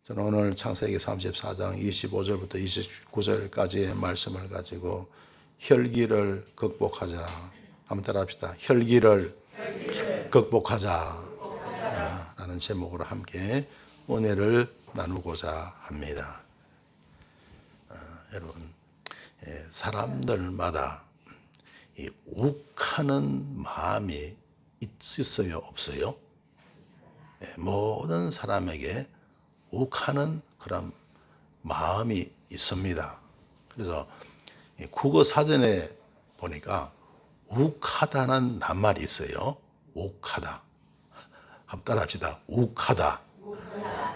저는 오늘 창세기 34장 25절부터 29절까지의 말씀을 가지고 혈기를 극복하자. 한번 따라합시다. 혈기를 극복하자. 라는 제목으로 함께 은혜를 나누고자 합니다. 여러분, 사람들마다 이 욱하는 마음이 있어요, 없어요? 모든 사람에게 욱하는 그런 마음이 있습니다. 그래서 국어 사전에 보니까 욱하다는 낱말이 있어요. 욱하다. 한번 따라합시다. 욱하다.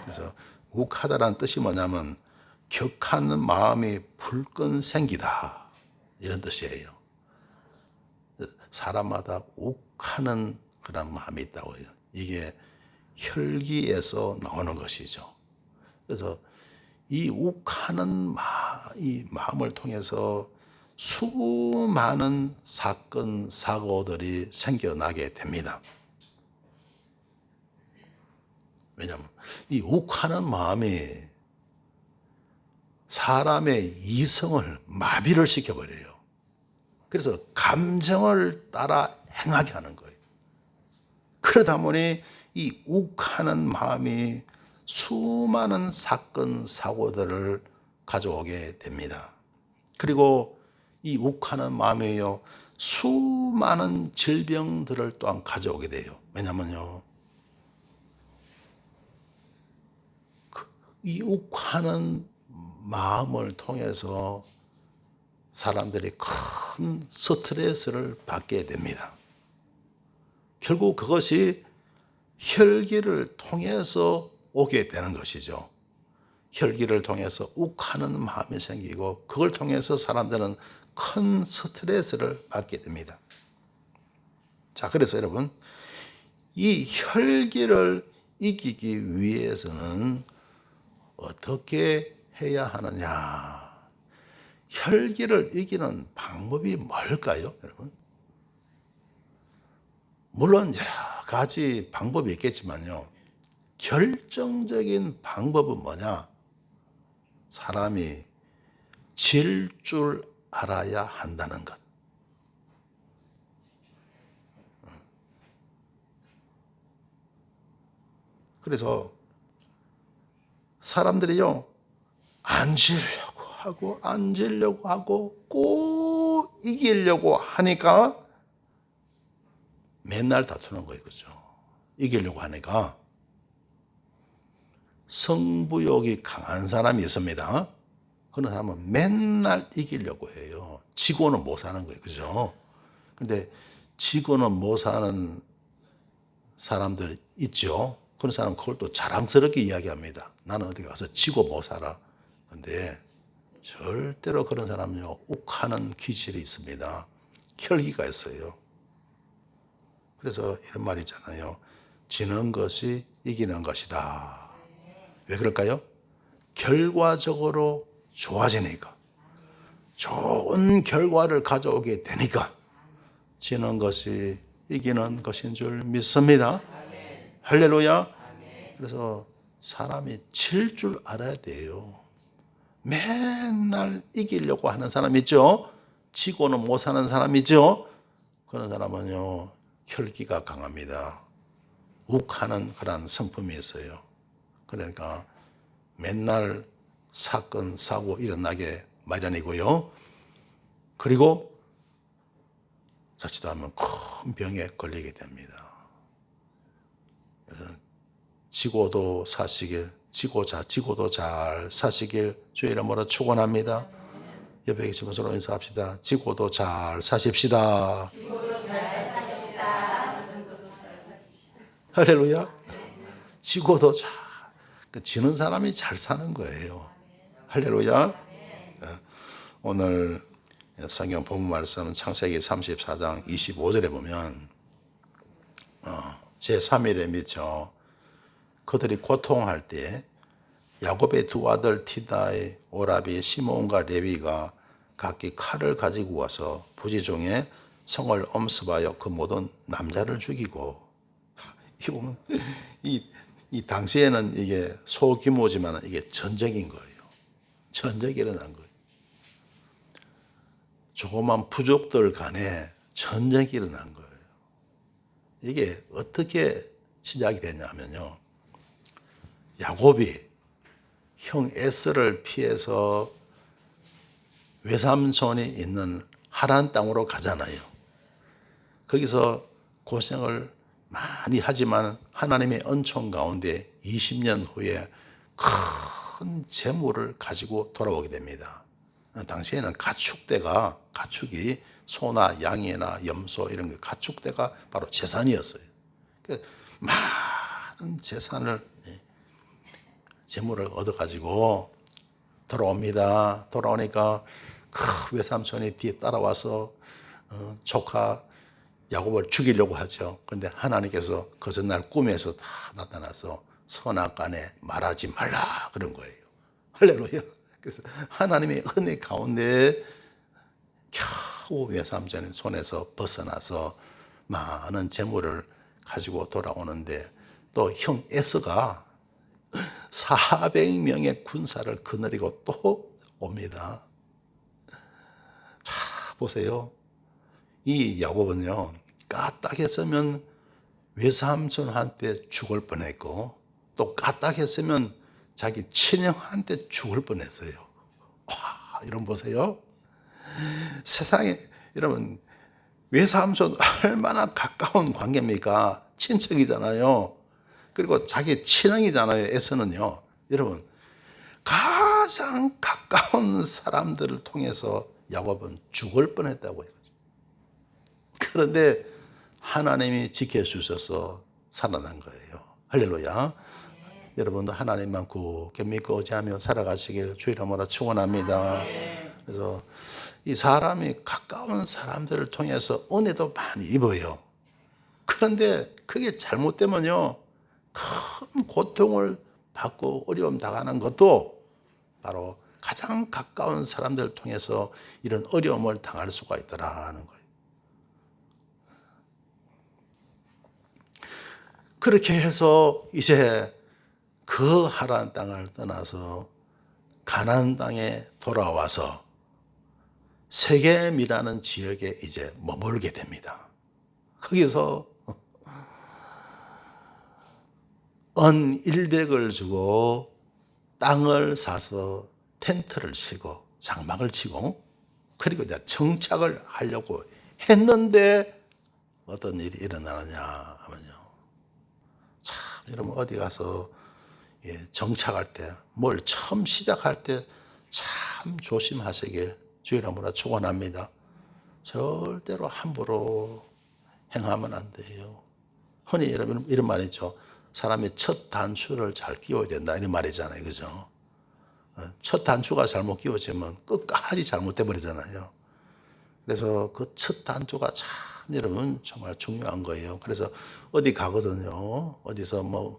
그래서 욱하다라는 뜻이 뭐냐면 격한 마음이 불끈 생기다, 이런 뜻이에요. 사람마다 욱하는 그런 마음이 있다고요. 이게 혈기에서 나오는 것이죠. 그래서 이 욱하는 이 마음을 통해서 수많은 사건, 사고들이 생겨나게 됩니다. 왜냐하면 이 욱하는 마음이 사람의 이성을 마비를 시켜버려요. 그래서 감정을 따라 행하게 하는 거예요. 그러다 보니 이 욱하는 마음이 수많은 사건, 사고들을 가져오게 됩니다. 그리고 이 욱하는 마음이요, 수많은 질병들을 또한 가져오게 돼요. 왜냐면요, 이 욱하는 마음을 통해서 사람들이 큰 스트레스를 받게 됩니다. 결국 그것이 혈기를 통해서 오게 되는 것이죠. 혈기를 통해서 욱하는 마음이 생기고 그걸 통해서 사람들은 큰 스트레스를 받게 됩니다. 자, 그래서 여러분, 이 혈기를 이기기 위해서는 어떻게 해야 하느냐? 혈기를 이기는 방법이 뭘까요, 여러분? 물론 여러 가지 방법이 있겠지만요, 결정적인 방법은 뭐냐? 사람이 질 줄 알아야 한다는 것. 그래서 사람들이요, 안 지려고 하고 꼭 이기려고 하니까 맨날 다투는 거예요. 그죠? 이기려고 하니까. 승부욕이 강한 사람이 있습니다. 그런 사람은 맨날 이기려고 해요. 지고는 못 사는 거예요. 그죠? 근데 지고는 못 사는 사람들 있죠. 그런 사람은 그걸 또 자랑스럽게 이야기합니다. 나는 어디 가서 지고 못 살아. 근데 절대로 그런 사람은요, 욱하는 기질이 있습니다. 혈기가 있어요. 그래서 이런 말이 있잖아요. 지는 것이 이기는 것이다. 왜 그럴까요? 결과적으로 좋아지니까. 좋은 결과를 가져오게 되니까 지는 것이 이기는 것인 줄 믿습니다. 할렐루야. 그래서 사람이 질 줄 알아야 돼요. 맨날 이기려고 하는 사람 있죠? 지고는 못 사는 사람 있죠? 그런 사람은요, 혈기가 강합니다. 욱하는 그런 성품이 있어요. 그러니까 맨날 사건, 사고 일어나게 마련이고요. 그리고 자칫하면 큰 병에 걸리게 됩니다. 그래서 지고도 사시길, 지고도 잘 사시길 주의 이름으로 축원합니다. 옆에 계신 분으로 인사합시다. 지고도 잘 사십시다. 할렐루야. 지고도 잘, 지는 사람이 잘 사는 거예요. 할렐루야. 오늘 성경 본문 말씀 창세기 34장 25절에 보면 제3일에 미쳐 그들이 고통할 때 야곱의 두 아들 티다의 오라비 시몬과 레위가 각기 칼을 가지고 와서 부지 중에 성을 엄습하여 그 모든 남자를 죽이고, 이 보면 이 이 당시에는 이게 소규모지만 이게 전쟁인 거예요. 전쟁이 일어난 거예요. 조그만 부족들 간에 전쟁이 일어난 거예요. 이게 어떻게 시작이 됐냐면요. 야곱이 형 에서를 피해서 외삼촌이 있는 하란 땅으로 가잖아요. 거기서 고생을 많이 하지만 하나님의 은총 가운데 20년 후에 큰 재물을 가지고 돌아오게 됩니다. 당시에는 가축이 소나 양이나 염소 이런 거 가축대가 바로 재산이었어요. 많은 재물을 얻어가지고 돌아옵니다. 돌아오니까 외삼촌이 뒤에 따라와서 조카 야곱을 죽이려고 하죠. 그런데 하나님께서 그 전날 꿈에서 다 나타나서 선악간에 말하지 말라 그런 거예요. 할렐루야. 그래서 하나님의 은혜 가운데 겨우 외삼촌의 손에서 벗어나서 많은 재물을 가지고 돌아오는데 또 형 에서가 400명의 군사를 거느리고 또 옵니다. 자, 보세요. 이 야곱은요, 까딱했으면 외삼촌한테 죽을 뻔했고, 또 까딱했으면 자기 친형한테 죽을 뻔했어요. 와, 여러분 보세요. 세상에, 여러분, 외삼촌 얼마나 가까운 관계입니까? 친척이잖아요. 그리고 자기 친형이잖아요. 에서는요. 여러분, 가장 가까운 사람들을 통해서 야곱은 죽을 뻔했다고 해요. 그런데 하나님이 지켜주셔서 살아난 거예요. 할렐루야. 여러분도 하나님만 굳게 믿고 의지하며 살아가시길 주 이름으로 축원합니다. 그래서 이 사람이 가까운 사람들을 통해서 은혜도 많이 입어요. 그런데 그게 잘못되면요, 큰 고통을 받고 어려움 당하는 것도 바로 가장 가까운 사람들을 통해서 이런 어려움을 당할 수가 있더라는 거예요. 그렇게 해서 이제 그 하란 땅을 떠나서 가나안 땅에 돌아와서 세겜이라는 지역에 이제 머물게 됩니다. 거기서 은 100을 주고 땅을 사서 텐트를 치고 장막을 치고 그리고 이제 정착을 하려고 했는데 어떤 일이 일어나느냐 하면요. 참 여러분 어디 가서 정착할 때 뭘 처음 시작할 때 참 조심하시길 주 이름으로 축원합니다. 절대로 함부로 행하면 안 돼요. 흔히 여러분 이런 말 있죠. 사람이 첫 단추를 잘 끼워야 된다 이런 말이잖아요. 그죠? 첫 단추가 잘못 끼워지면 끝까지 잘못돼 버리잖아요. 그래서 그 첫 단추가 참 여러분 정말 중요한 거예요. 그래서 어디 가거든요. 어디서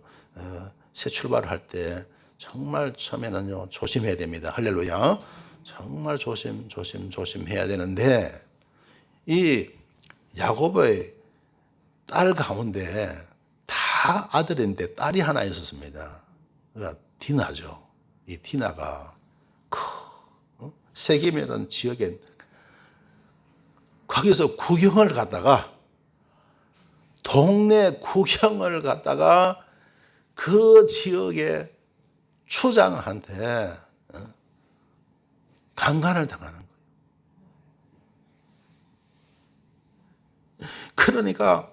새 출발할 때 정말 처음에는요 조심해야 됩니다. 할렐루야. 정말 조심해야 되는데 이 야곱의 딸 가운데 다 아들인데 딸이 하나 있었습니다. 그러니까 디나죠. 이 디나가 세겜이라는 지역에 거기서 구경을 갔다가 동네 구경을 갔다가 그 지역의 추장한테 강간을 당하는 거예요. 그러니까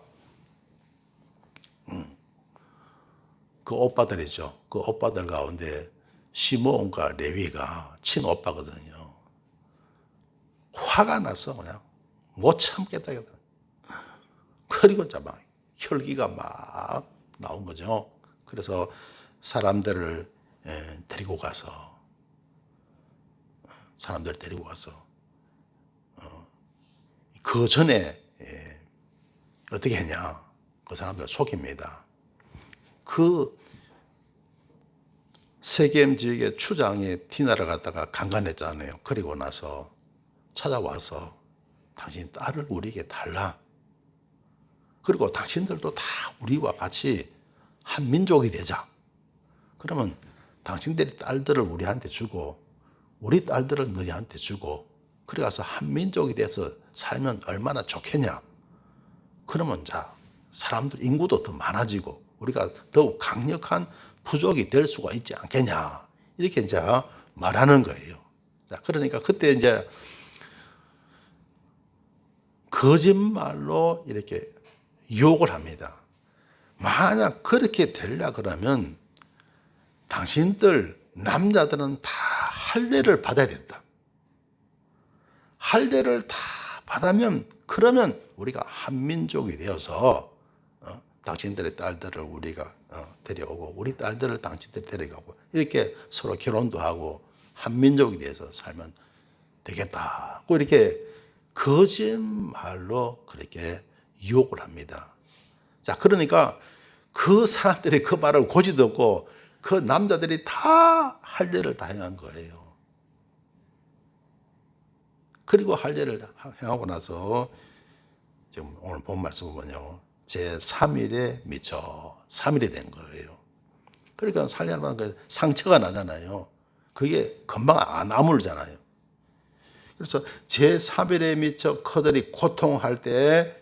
그 오빠들이죠. 그 오빠들 가운데 시므온과 레위가 친오빠거든요. 화가 나서 그냥 못 참겠다. 그리고 막 혈기가 막 나온 거죠. 그래서 사람들을 데리고 가서 그 전에 어떻게 했냐. 그 사람들 속입니다. 그 세겜 지역의 추장이 디나를 갖다가 강간했잖아요. 그리고 나서 찾아와서 당신 딸을 우리에게 달라. 그리고 당신들도 다 우리와 같이 한 민족이 되자. 그러면 당신들의 딸들을 우리한테 주고 우리 딸들을 너희한테 주고 그래 가서 한 민족이 돼서 살면 얼마나 좋겠냐. 그러면 자 사람들 인구도 더 많아지고 우리가 더욱 강력한 부족이 될 수가 있지 않겠냐. 이렇게 이제 말하는 거예요. 자, 그러니까 그때 이제 거짓말로 이렇게 유혹을 합니다. 만약 그렇게 되려 그러면 당신들 남자들은 다 할례를 받아야 된다. 할례를 다 받으면 그러면 우리가 한민족이 되어서 당신들의 딸들을 우리가 데려오고 우리 딸들을 당신들이 데려가고 이렇게 서로 결혼도 하고 한민족이 돼서 살면 되겠다. 이렇게 거짓말로 그렇게 유혹을 합니다. 자, 그러니까 그 사람들이 그 말을 고지 듣고 그 남자들이 다 할례를 다 행한 거예요. 그리고 할례를 행하고 나서 지금 오늘 본 말씀 보면요. 제 3일에 미쳐 3일이 된 거예요. 그러니까 살려면 상처가 나잖아요. 그게 금방 안 아물잖아요. 그래서 제 3일에 미쳐 그들이 고통할 때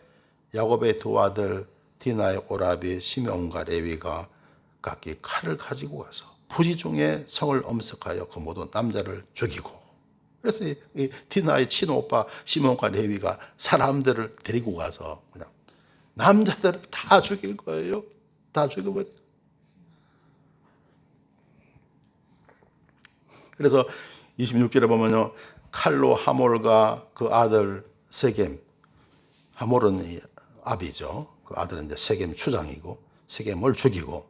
야곱의 두 아들 디나의 오라비 시므온과 레위가 각기 칼을 가지고 가서 부지 중에 성을 엄습하여 그 모든 남자를 죽이고 그래서 이 디나의 친오빠 시므온과 레위가 사람들을 데리고 가서 그냥 남자들을 다 죽일 거예요. 다 죽여버려. 그래서 26절에 보면요. 칼로 하몰과 그 아들 세겜, 하몰은 이 아비죠. 그 아들은 이제 세겜 추장이고 세겜을 죽이고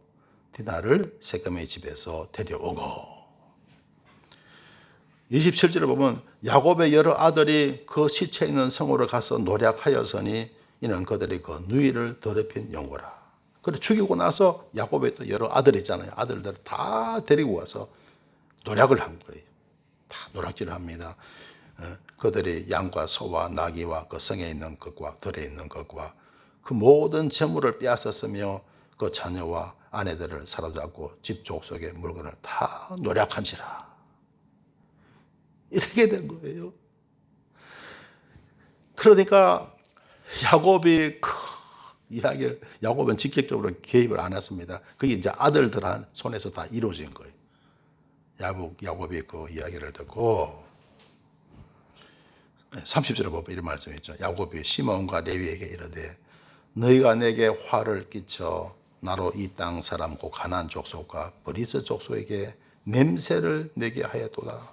디나를 세겜의 집에서 데려오고 27절에 보면 야곱의 여러 아들이 그 시체 있는 성으로 가서 노략하여서니 이는 그들이 그 누이를 더럽힌 용거라. 그래 죽이고 나서 야곱의 또 여러 아들 있잖아요. 아들들 다 데리고 와서 노략을 한 거예요. 다 노략질을 합니다. 그들이 양과 소와 나귀와 그 성에 있는 것과 들에 있는 것과 그 모든 재물을 빼앗았으며 그 자녀와 아내들을 사로잡고 집 족속의 물건을 다 노략한지라. 이렇게 된 거예요. 그러니까 야곱이 그 이야기를 야곱은 직접적으로 개입을 안 했습니다. 그게 이제 아들들 손에서 다 이루어진 거예요. 야곱이 그 이야기를 듣고 30절에 보면 이런 말씀이 있죠. 야곱이 시므온과 레위에게 이르되 너희가 내게 화를 끼쳐 나로 이 땅 사람 곧 가나안 족속과 브리스 족속에게 냄새를 내게 하였도다.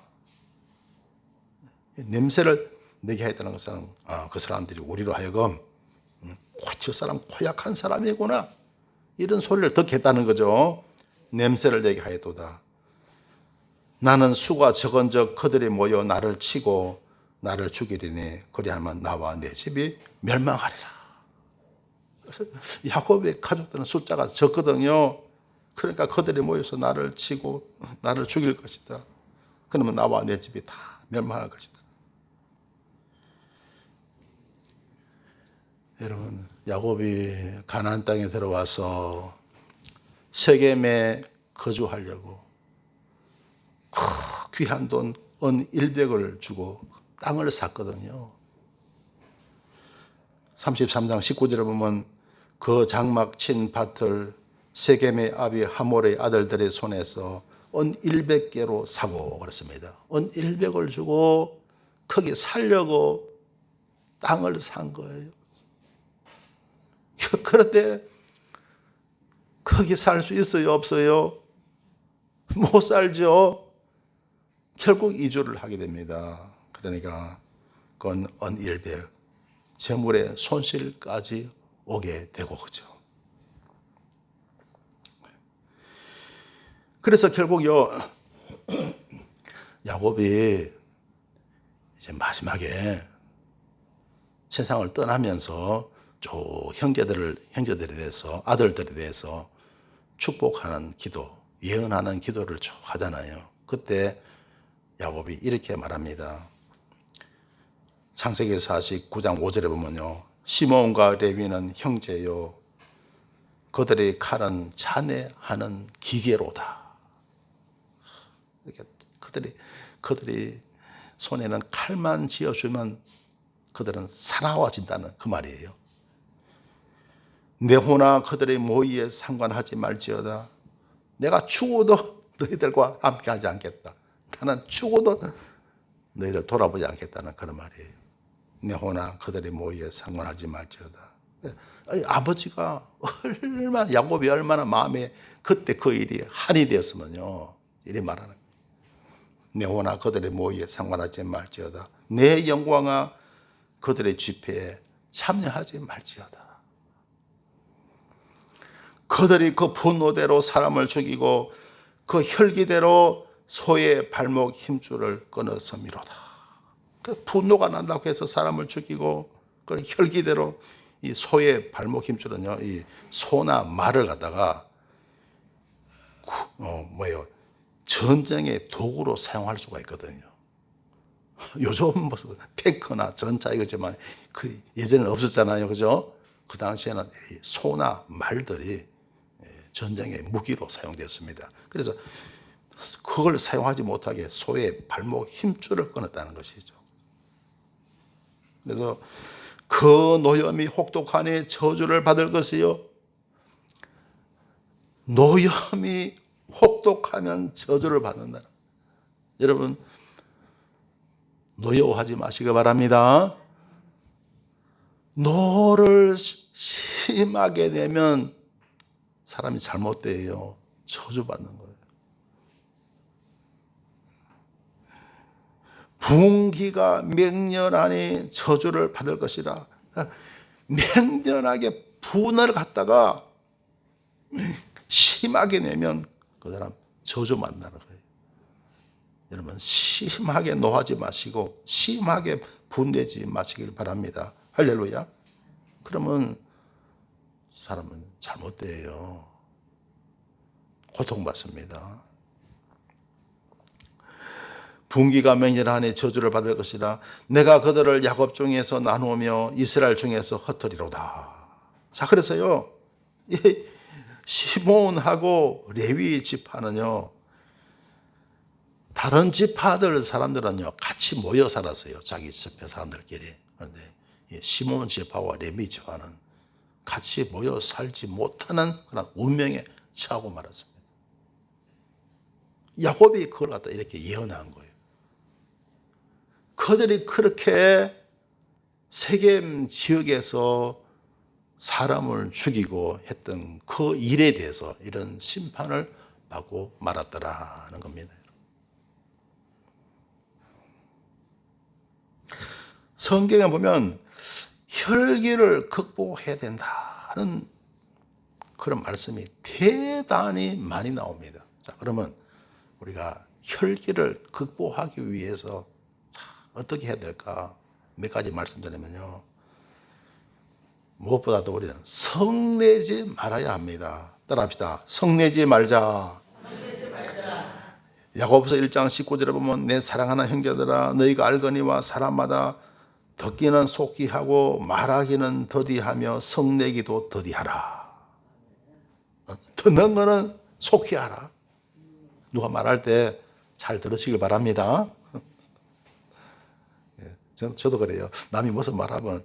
냄새를 내게 하였다는 것은 그 사람들이 우리로 하여금 저 사람 고약한 사람이구나 이런 소리를 듣게 했다는 거죠. 냄새를 내게 하였도다. 나는 수가 적은즉 그들이 모여 나를 치고 나를 죽이리니 그리하면 나와 내 집이 멸망하리라. 야곱의 가족들은 숫자가 적거든요. 그러니까 그들이 모여서 나를 치고 나를 죽일 것이다. 그러면 나와 내 집이 다 멸망할 것이다. 여러분, 야곱이 가나안 땅에 들어와서 세겜에 거주하려고 귀한 돈 은 100을 주고 땅을 샀거든요. 33장 19절에 보면 그 장막 친 밭을 세겜의 아비 하몰의 아들들의 손에서 은 100개로 사고 그랬습니다. 은 100을 주고 거기 살려고 땅을 산 거예요. 그런데 거기 살 수 있어요? 없어요? 못 살죠. 결국 이주를 하게 됩니다. 그러니까 그건 은 100, 재물의 손실까지 오게 되고 그죠. 그래서 결국요 야곱이 이제 마지막에 세상을 떠나면서 형제들에 대해서 아들들에 대해서 축복하는 기도, 예언하는 기도를 쭉 하잖아요. 그때 야곱이 이렇게 말합니다. 창세기 49장 5절에 보면요. 시므온과 레위는 형제요 그들의 칼은 잔해하는 기계로다. 이렇게 그들이 손에는 칼만 쥐어주면 그들은 사나워진다는 그 말이에요. 내 호나 그들의 모의에 상관하지 말지어다. 내가 죽어도 너희들과 함께하지 않겠다. 나는 죽어도 너희들 돌아보지 않겠다는 그런 말이에요. 내 호나 그들의 모의에 상관하지 말지어다. 아버지가 얼마나, 야곱이 얼마나 마음에 그때 그 일이 한이 되었으면요, 이리 말하는 거예요. 내 호나 그들의 모의에 상관하지 말지어다. 내 영광아 그들의 집회에 참여하지 말지어다. 그들이 그 분노대로 사람을 죽이고 그 혈기대로 소의 발목 힘줄을 끊었음이로다. 그 분노가 난다고 해서 사람을 죽이고 그 혈기대로 이 소의 발목 힘줄은요, 이 소나 말을 갖다가 전쟁의 도구로 사용할 수가 있거든요. 요즘 무슨 탱크나 전차 이거지만 그 예전에는 없었잖아요, 그죠? 그 당시에는 소나 말들이 전쟁의 무기로 사용됐습니다. 그래서 그걸 사용하지 못하게 소의 발목 힘줄을 끊었다는 것이죠. 그래서 그 노염이 혹독하니 저주를 받을 것이요. 노염이 혹독하면 저주를 받는다. 여러분, 노여워하지 마시기 바랍니다. 노를 심하게 내면 사람이 잘못돼요. 저주받는 거예요. 분기가 맹렬하니 저주를 받을 것이라. 맹렬하게 분을 갖다가 심하게 내면 그 사람 저주 만나는 거예요. 여러분, 심하게 노하지 마시고 심하게 분내지 마시길 바랍니다. 할렐루야. 그러면 사람은 잘못돼요. 고통받습니다. 분기가 맹렬하니 저주를 받을 것이라. 내가 그들을 야곱 중에서 나누며 이스라엘 중에서 흩으리로다. 자, 그래서요, 시몬하고 레위 지파는요, 다른 지파들 사람들은요 같이 모여 살았어요. 자기 지파 사람들끼리. 그런데 시몬 지파와 레위 지파는 같이 모여 살지 못하는 그런 운명에 처하고 말았습니다. 야곱이 그걸 갖다 이렇게 예언한 거예요. 그들이 그렇게 세겜 지역에서 사람을 죽이고 했던 그 일에 대해서 이런 심판을 받고 말았더라는 겁니다. 성경에 보면 혈기를 극복해야 된다는 그런 말씀이 대단히 많이 나옵니다. 자, 그러면 우리가 혈기를 극복하기 위해서 어떻게 해야 될까? 몇 가지 말씀드리면요. 무엇보다도 우리는 성내지 말아야 합니다. 따라합시다. 성내지 말자. 야고보서 1장 19절에 보면 내 사랑하는 형제들아 너희가 알거니와 사람마다 듣기는 속히 하고 말하기는 더디하며 성내기도 더디하라. 듣는 거는 속히 하라. 누가 말할 때 잘 들으시길 바랍니다. 저도 그래요. 남이 무슨 말하면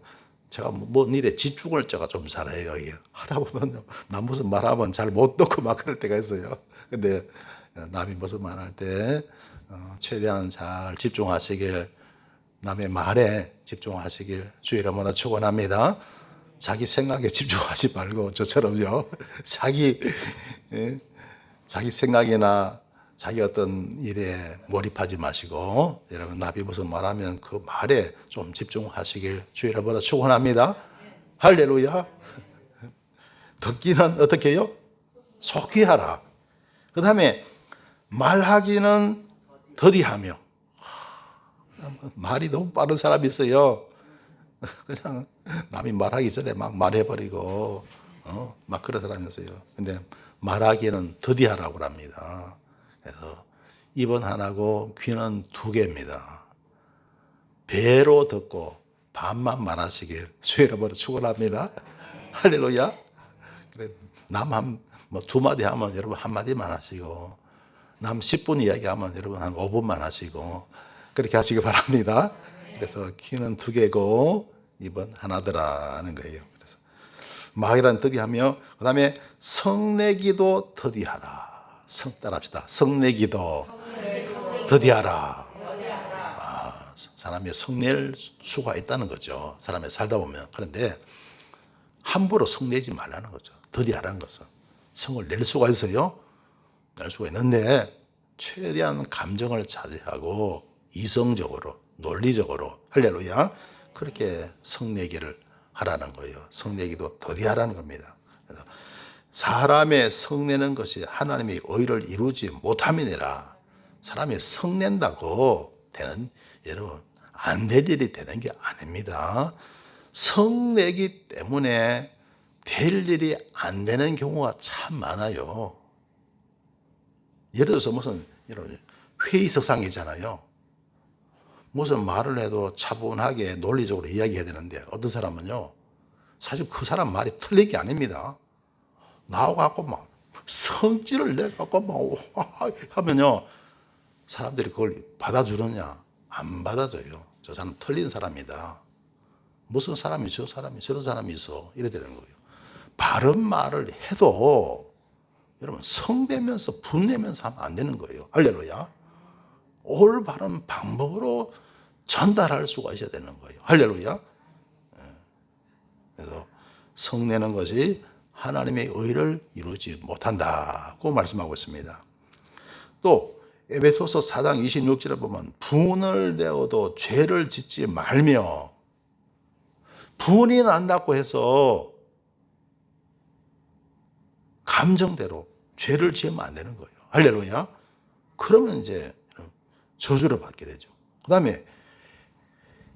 제가 뭔 일에 집중을 제가 좀 잘해요. 하다 보면 남 무슨 말하면 잘 못 듣고 막 그럴 때가 있어요. 근데 남이 무슨 말할 때 최대한 잘 집중하시길, 남의 말에 집중하시길 주의 이름으로 축원합니다. 자기 생각에 집중하지 말고 저처럼요. 자기 생각이나 자기 어떤 일에 몰입하지 마시고 여러분 남이 무슨 말하면 그 말에 좀 집중하시길 주의 이름으로 축원합니다. 할렐루야. 듣기는 어떻게 해요? 속히 하라. 그 다음에 말하기는 더디하며. 말이 너무 빠른 사람이 있어요. 그냥 남이 말하기 전에 막 말해버리고 막 그런 사람이 있어요. 근데 말하기는 더디하라고 합니다. 그래서 입은 하나고 귀는 두 개입니다. 배로 듣고 반만 말하시길 주의 이름으로 축원합니다. 할렐루야. 그래, 뭐 2마디 하면 여러분 1마디만 하시고, 남 10분 이야기하면 여러분 한 5분만 하시고, 그렇게 하시기 바랍니다. 그래서 귀는 2개고 입은 하나더라는 거예요. 그래서 마귀라는 더디하며, 그 다음에 성내기도 더디하라. 따라합시다. 성내기도 더디하라. 사람이 성낼 수가 있다는 거죠. 사람이 살다 보면. 그런데 함부로 성내지 말라는 거죠. 더디하라는 것은. 성을 낼 수가 있어요. 낼 수가 있는데 최대한 감정을 자제하고 이성적으로, 논리적으로, 할렐루야, 그렇게 성내기를 하라는 거예요. 성내기도 더디하라는 겁니다. 그래서 사람의 성내는 것이 하나님의 의를 이루지 못함이니라. 사람이 성낸다고 되는, 여러분, 안 될 일이 되는 게 아닙니다. 성내기 때문에 될 일이 안 되는 경우가 참 많아요. 예를 들어서 무슨 이런 회의석상이잖아요. 무슨 말을 해도 차분하게 논리적으로 이야기해야 되는데 어떤 사람은요, 사실 그 사람 말이 틀린 게 아닙니다. 나와갖고 막 성질을 내갖고 막 하면요, 사람들이 그걸 받아주느냐? 안 받아줘요. 저 사람 틀린 사람이다. 무슨 사람이 저 사람이 저런 사람이 있어. 이래 되는 거예요. 바른 말을 해도 여러분 성대면서 분내면서 하면 안 되는 거예요. 할렐루야. 올바른 방법으로 전달할 수가 있어야 되는 거예요. 할렐루야. 그래서 성내는 것이 하나님의 의를 이루지 못한다고 말씀하고 있습니다. 또 에베소서 4장 26절에 보면 분을 내어도 죄를 짓지 말며, 분이 난다고 해서 감정대로 죄를 지으면 안 되는 거예요. 할렐루야. 그러면 이제 저주를 받게 되죠. 그 다음에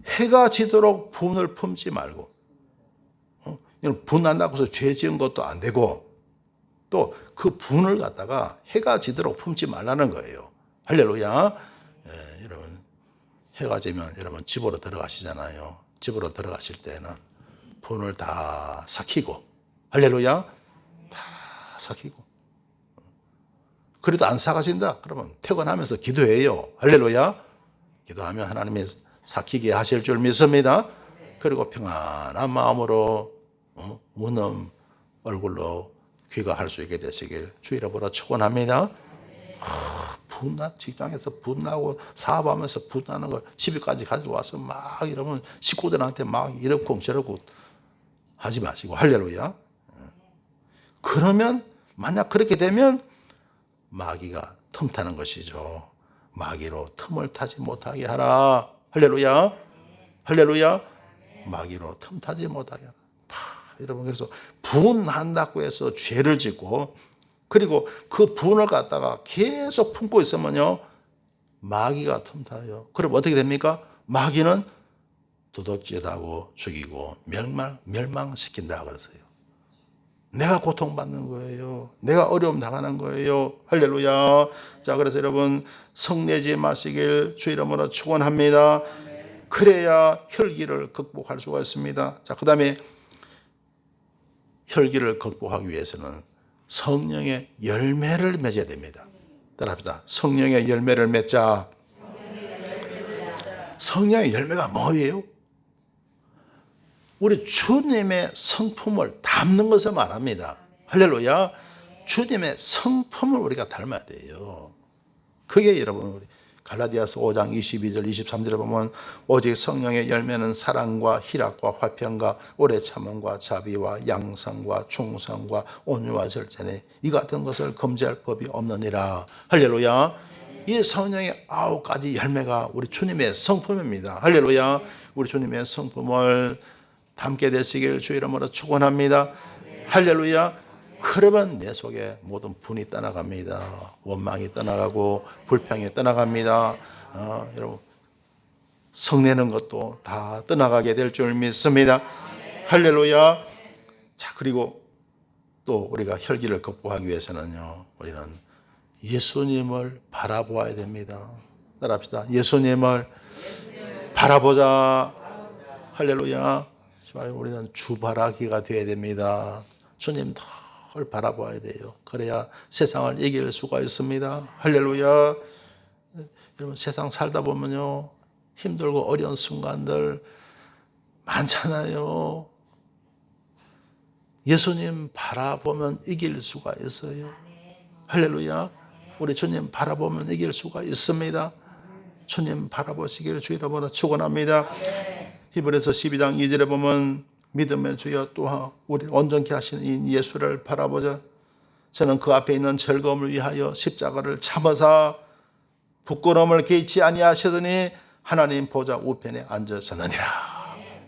해가 지도록 분을 품지 말고, 분 난다고 해서 죄 지은 것도 안 되고, 또 그 분을 갖다가 해가 지도록 품지 말라는 거예요. 할렐루야. 예, 여러분, 해가 지면 여러분 집으로 들어가시잖아요. 집으로 들어가실 때는 분을 다 삭히고, 할렐루야, 다 삭히고. 그래도 안 삭아진다 그러면 퇴근하면서 기도해요. 할렐루야. 기도하면 하나님이 삭히게 하실 줄 믿습니다. 그리고 평안한 마음으로 웃는 얼굴로 귀가할 수 있게 되시길 주 이름으로 축원합니다. 분나, 직장에서 분나고 사업하면서 분나는 거 집에까지 가져와서 막 이러면 식구들한테 막 이러쿵 저러쿵 하지 마시고, 할렐루야. 그러면 만약 그렇게 되면 마귀가 틈타는 것이죠. 마귀로 틈을 타지 못하게 하라. 할렐루야. 할렐루야. 마귀로 틈타지 못하게 하라. 여러분, 그래서 분한다고 해서 죄를 짓고, 그리고 그 분을 갖다가 계속 품고 있으면요, 마귀가 틈타요. 그럼 어떻게 됩니까? 마귀는 도둑질하고 죽이고 멸망시킨다 그러세요. 내가 고통받는 거예요. 내가 어려움 당하는 거예요. 할렐루야. 자, 그래서 여러분 성내지 마시길 주 이름으로 축원합니다. 그래야 혈기를 극복할 수가 있습니다. 자, 그 다음에 혈기를 극복하기 위해서는 성령의 열매를 맺어야 됩니다. 따라합시다. 성령의 열매를 맺자. 성령의 열매가 뭐예요? 우리 주님의 성품을 담는 것을 말합니다. 할렐루야. 주님의 성품을 우리가 닮아야 돼요. 그게 여러분 우리 갈라디아서 5장 22절 23절에 보면 오직 성령의 열매는 사랑과 희락과 화평과 오래 참음과 자비와 양성과 충성과 온유와 절제니 이 같은 것을 금지할 법이 없느니라. 할렐루야. 이 성령의 9가지 열매가 우리 주님의 성품입니다. 할렐루야. 우리 주님의 성품을 담게 되시길 주 이름으로 축원합니다. 할렐루야. 그러면 내 속에 모든 분이 떠나갑니다. 원망이 떠나가고 불평이 떠나갑니다. 여러분 성내는 것도 다 떠나가게 될 줄 믿습니다. 할렐루야. 자, 그리고 또 우리가 혈기를 극복하기 위해서는요, 우리는 예수님을 바라보아야 됩니다. 따라합시다. 예수님을 바라보자. 할렐루야. 우리는 주바라기가 되어야 됩니다. 주님 더 그걸 바라봐야 돼요. 그래야 세상을 이길 수가 있습니다. 할렐루야. 여러분 세상 살다 보면요 힘들고 어려운 순간들 많잖아요. 예수님 바라보면 이길 수가 있어요. 할렐루야. 우리 주님 바라보면 이길 수가 있습니다. 주님 바라보시기를 주 이름으로 축원합니다. 히브리서 12장 2절에 보면 믿음의 주여 또한 우리를 온전케 하시는 이 예수를 바라보자. 저는 그 앞에 있는 즐거움을 위하여 십자가를 참으사 부끄러움을 개의치 아니하시더니 하나님 보좌 우편에 앉으셨느니라.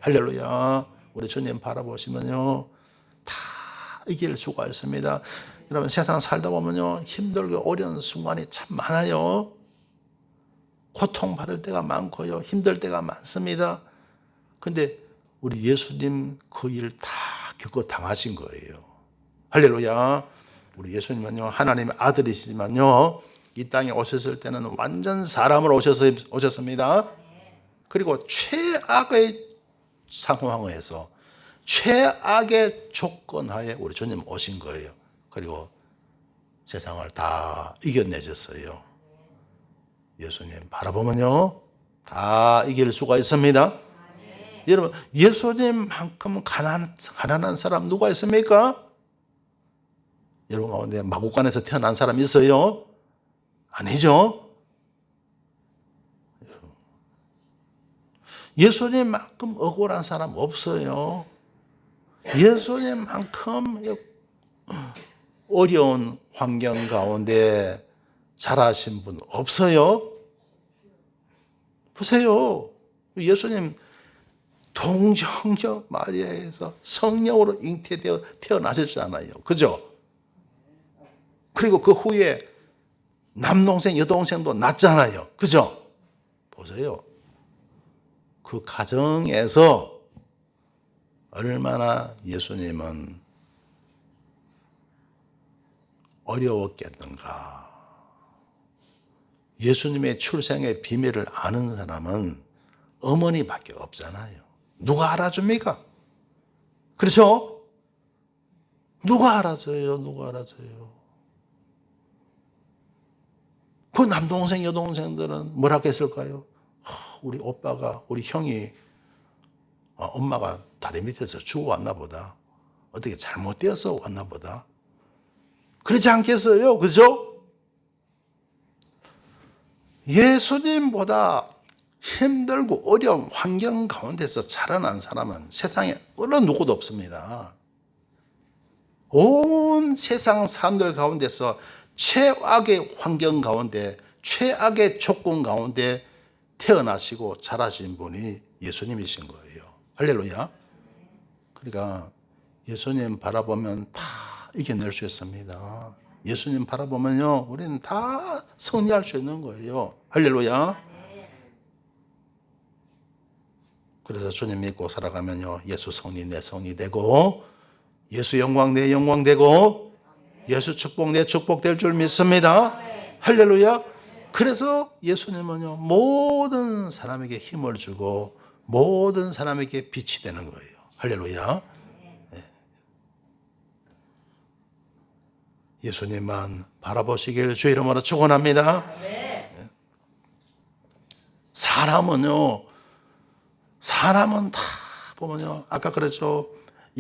할렐루야. 우리 주님 바라보시면요 다 이길 수가 있습니다. 여러분 세상 살다 보면요 힘들고 어려운 순간이 참 많아요. 고통받을 때가 많고요 힘들 때가 많습니다. 근데 우리 예수님 그 일 다 겪어 당하신 거예요. 할렐루야. 우리 예수님은요 하나님의 아들이시지만요 이 땅에 오셨을 때는 완전 사람으로 오셨습니다. 그리고 최악의 상황에서 최악의 조건하에 우리 주님 오신 거예요. 그리고 세상을 다 이겨내셨어요. 예수님 바라보면요 다 이길 수가 있습니다. 여러분 예수님만큼 가난한 사람 누가 있습니까? 여러분 가운데 마구간에서 태어난 사람 있어요? 아니죠. 예수님만큼 억울한 사람 없어요. 예수님만큼 어려운 환경 가운데 자라신 분 없어요. 보세요. 예수님 동정녀 마리아에서 성령으로 잉태되어 태어나셨잖아요. 그죠? 그리고 그 후에 남동생 여동생도 낳잖아요. 그죠? 보세요. 그 가정에서 얼마나 예수님은 어려웠겠는가. 예수님의 출생의 비밀을 아는 사람은 어머니밖에 없잖아요. 누가 알아줍니까? 그렇죠? 누가 알아줘요? 누가 알아줘요? 그 남동생 여동생들은 뭐라고 했을까요? 우리 오빠가 우리 형이 엄마가 다리 밑에서 죽어왔나 보다. 어떻게 잘못되어서 왔나 보다. 그렇지 않겠어요? 그죠? 예수님보다 힘들고 어려운 환경 가운데서 자라난 사람은 세상에 어느 누구도 없습니다. 온 세상 사람들 가운데서 최악의 환경 가운데 최악의 조건 가운데 태어나시고 자라신 분이 예수님이신 거예요. 할렐루야. 그러니까 예수님 바라보면 다 이겨낼 수 있습니다. 예수님 바라보면요 우리는 다 승리할 수 있는 거예요. 할렐루야. 그래서 주님 믿고 살아가면요 예수 승리 내 승리 되고 예수 영광 내 영광 되고 예수 축복 내 축복 될 줄 믿습니다. 할렐루야. 그래서 예수님은요 모든 사람에게 힘을 주고 모든 사람에게 빛이 되는 거예요. 할렐루야. 네. 예수님만 바라보시길 주 이름으로 축원합니다. 네. 사람은 다 보면요 아까 그랬죠.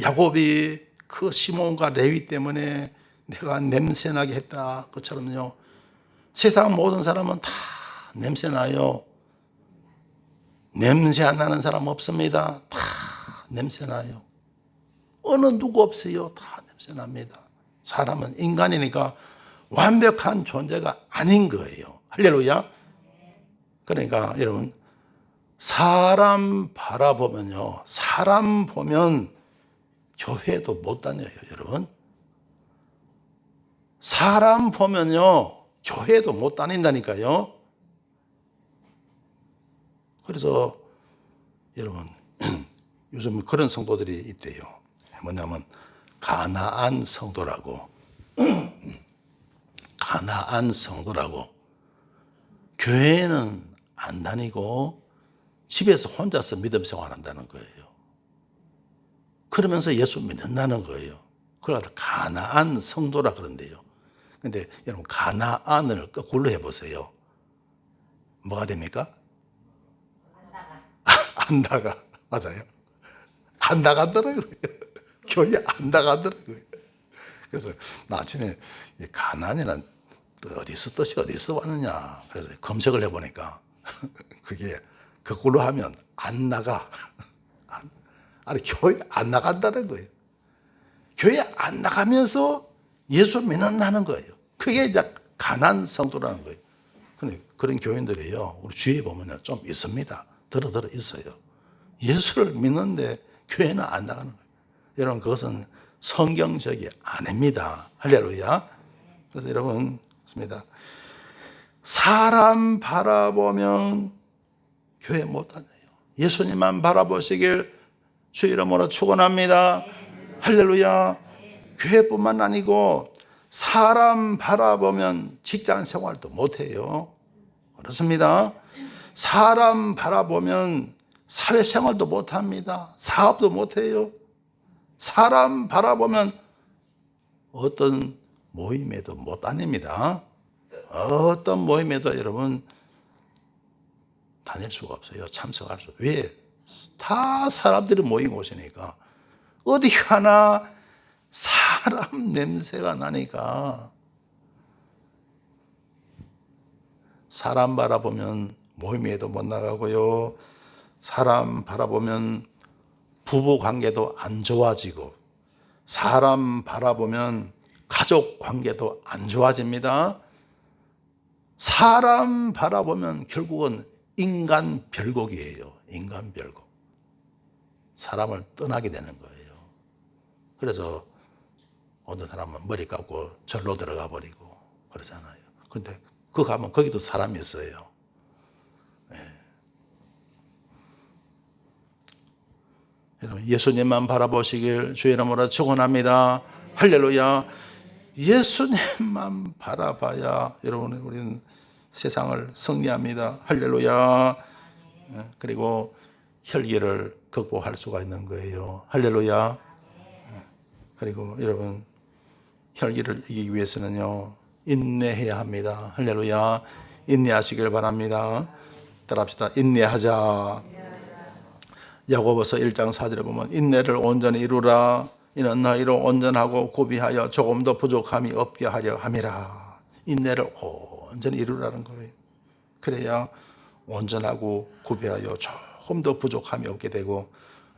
야곱이 그 시몬과 레위 때문에 내가 냄새나게 했다. 그처럼요 세상 모든 사람은 다 냄새나요. 냄새 안 나는 사람 없습니다. 다 냄새나요. 어느 누구 없어요. 다 냄새납니다. 사람은 인간이니까 완벽한 존재가 아닌 거예요. 할렐루야. 그러니까 여러분 사람 바라보면요 사람 보면 교회도 못 다녀요. 여러분 사람 보면요 교회도 못 다닌다니까요. 그래서 여러분 요즘 그런 성도들이 있대요. 뭐냐면 가나안 성도라고 가나안 성도라고 교회는 안 다니고 집에서 혼자서 믿음 생활한다는 거예요. 그러면서 예수 믿는다는 거예요. 그래서 가나안 성도라 그런데요. 근데 여러분 가나안을 거꾸로 해보세요. 뭐가 됩니까? 안 나가. 맞아요. 안 나가더라고요. 교회 안 나가더라고요. 그래서 나 아침에 가나안이란 뜻이 어디서 왔느냐. 그래서 검색을 해보니까 그게 거꾸로 하면 안 나가. 아니, 교회 안 나간다는 거예요. 교회 안 나가면서 예수 믿는다는 거예요. 그게 이제 가난 성도라는 거예요. 근데 그런 교인들이요, 우리 주위에 보면 좀 있습니다. 들어 있어요. 예수를 믿는데 교회는 안 나가는 거예요. 여러분, 그것은 성경적이 아닙니다. 할렐루야. 그래서 여러분, 있습니다. 사람 바라보면 교회 못 다녀요. 예수님만 바라보시길 주 이름으로 축원합니다. 할렐루야. 교회뿐만 아니고 사람 바라보면 직장 생활도 못해요. 그렇습니다. 사람 바라보면 사회생활도 못합니다. 사업도 못해요. 사람 바라보면 어떤 모임에도 못 다닙니다. 어떤 모임에도 여러분 다닐 수가 없어요. 참석할 수. 왜? 다 사람들이 모인 곳이니까. 어디 가나 사람 냄새가 나니까. 사람 바라보면 모임에도 못 나가고요. 사람 바라보면 부부 관계도 안 좋아지고, 사람 바라보면 가족 관계도 안 좋아집니다. 사람 바라보면 결국은 인간 별곡이에요. 인간 별곡. 사람을 떠나게 되는 거예요. 그래서 어떤 사람은 머리 감고 절로 들어가 버리고 그러잖아요. 그런데 그 가면 거기도 사람이 있어요. 여러분, 예수님만 바라보시길 주의 이름으로 축원합니다. 할렐루야. 예수님만 바라봐야 여러분, 우리는 세상을 승리합니다. 할렐루야. 그리고 혈기를 극복할 수가 있는 거예요. 할렐루야. 그리고 여러분, 혈기를 이기기 위해서는요, 인내해야 합니다. 할렐루야. 인내하시길 바랍니다. 따라합시다. 인내하자. 야고보서 1장 4절에 보면 인내를 온전히 이루라. 이는 너희로 온전하고 구비하여 조금도 부족함이 없게 하려 함이라. 인내를 온전히 이루라는 거예요. 그래야 온전하고 구비하여 조금 더 부족함이 없게 되고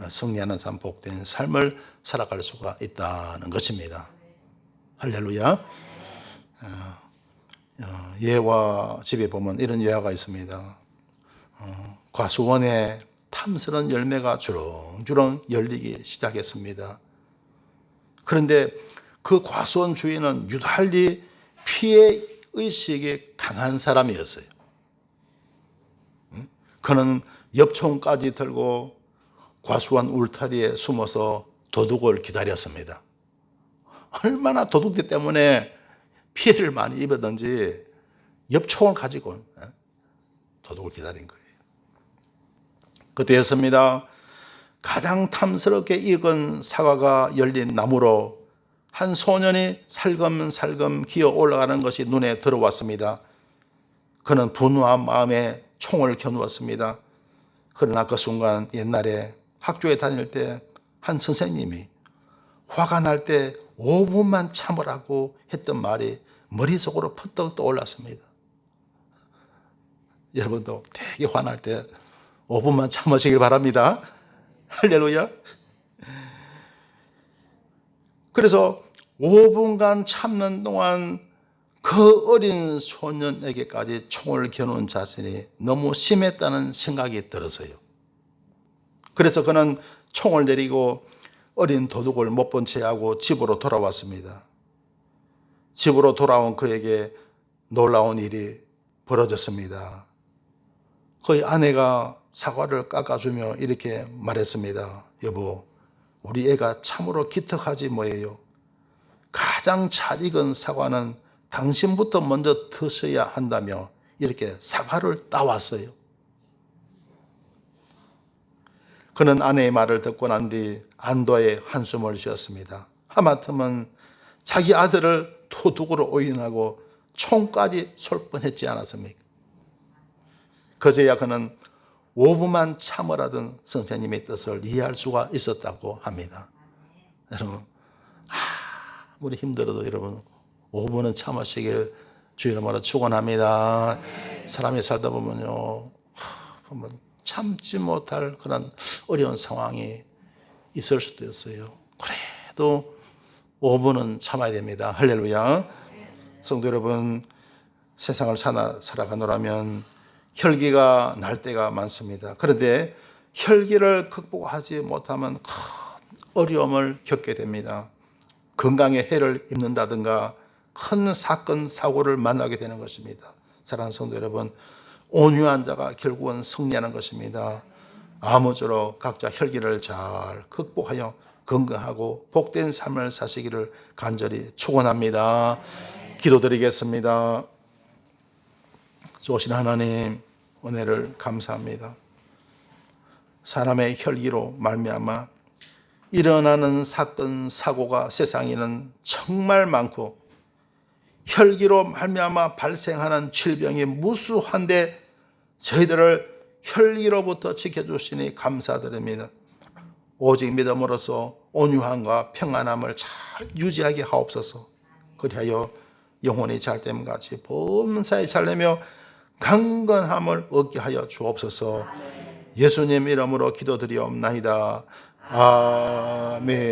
승리하는 삶, 복된 삶을 살아갈 수가 있다는 것입니다. 할렐루야. 예화 집에 보면 이런 예화가 있습니다. 과수원에 탐스러운 열매가 주렁주렁 열리기 시작했습니다. 그런데 그 과수원 주인은 유달리 피해 의식이 강한 사람이었어요. 그는 엽총까지 들고 과수원 울타리에 숨어서 도둑을 기다렸습니다. 얼마나 도둑들 때문에 피해를 많이 입었는지 엽총을 가지고 도둑을 기다린 거예요. 그때였습니다. 가장 탐스럽게 익은 사과가 열린 나무로 한 소년이 살금살금 기어 올라가는 것이 눈에 들어왔습니다. 그는 분노한 마음에 총을 겨누었습니다. 그러나 그 순간 옛날에 학교에 다닐 때 한 선생님이 화가 날 때 5분만 참으라고 했던 말이 머릿속으로 퍼뜩 떠올랐습니다. 여러분도 되게 화날 때 5분만 참으시길 바랍니다. 할렐루야. 그래서 5분간 참는 동안 그 어린 소년에게까지 총을 겨눈 자신이 너무 심했다는 생각이 들었어요. 그래서 그는 총을 내리고 어린 도둑을 못 본 채 하고 집으로 돌아왔습니다. 집으로 돌아온 그에게 놀라운 일이 벌어졌습니다. 그의 아내가 사과를 깎아주며 이렇게 말했습니다. 여보, 우리 애가 참으로 기특하지 뭐예요. 가장 잘 익은 사과는 당신부터 먼저 드셔야 한다며 이렇게 사과를 따왔어요. 그는 아내의 말을 듣고 난 뒤 안도의 한숨을 쉬었습니다. 하마터면 자기 아들을 도둑으로 오인하고 총까지 쏠 뻔했지 않았습니까? 그제야 그는 5분만 참으라던 선생님의 뜻을 이해할 수가 있었다고 합니다. 여러분, 아무리 힘들어도 여러분 5분은 참으시길 주 이름으로 축원합니다. 사람이 살다 보면요, 한번 참지 못할 그런 어려운 상황이 있을 수도 있어요. 그래도 5분은 참아야 됩니다. 할렐루야. 성도 여러분, 세상을 살아가노라면 혈기가 날 때가 많습니다. 그런데 혈기를 극복하지 못하면 큰 어려움을 겪게 됩니다. 건강에 해를 입는다든가 큰 사건, 사고를 만나게 되는 것입니다. 사랑하는 성도 여러분, 온유한 자가 결국은 승리하는 것입니다. 아무쪼록 각자 혈기를 잘 극복하여 건강하고 복된 삶을 사시기를 간절히 축원합니다. 기도드리겠습니다. 좋으신 하나님, 은혜를 감사합니다. 사람의 혈기로 말미암아 일어나는 사건, 사고가 세상에는 정말 많고 혈기로 말미암아 발생하는 질병이 무수한데 저희들을 혈기로부터 지켜주시니 감사드립니다. 오직 믿음으로써 온유함과 평안함을 잘 유지하게 하옵소서. 그리하여 영혼이 잘됨 같이 범사에 살려며 강건함을 얻게 하여 주옵소서. 예수님 이름으로 기도드리옵나이다. 아멘.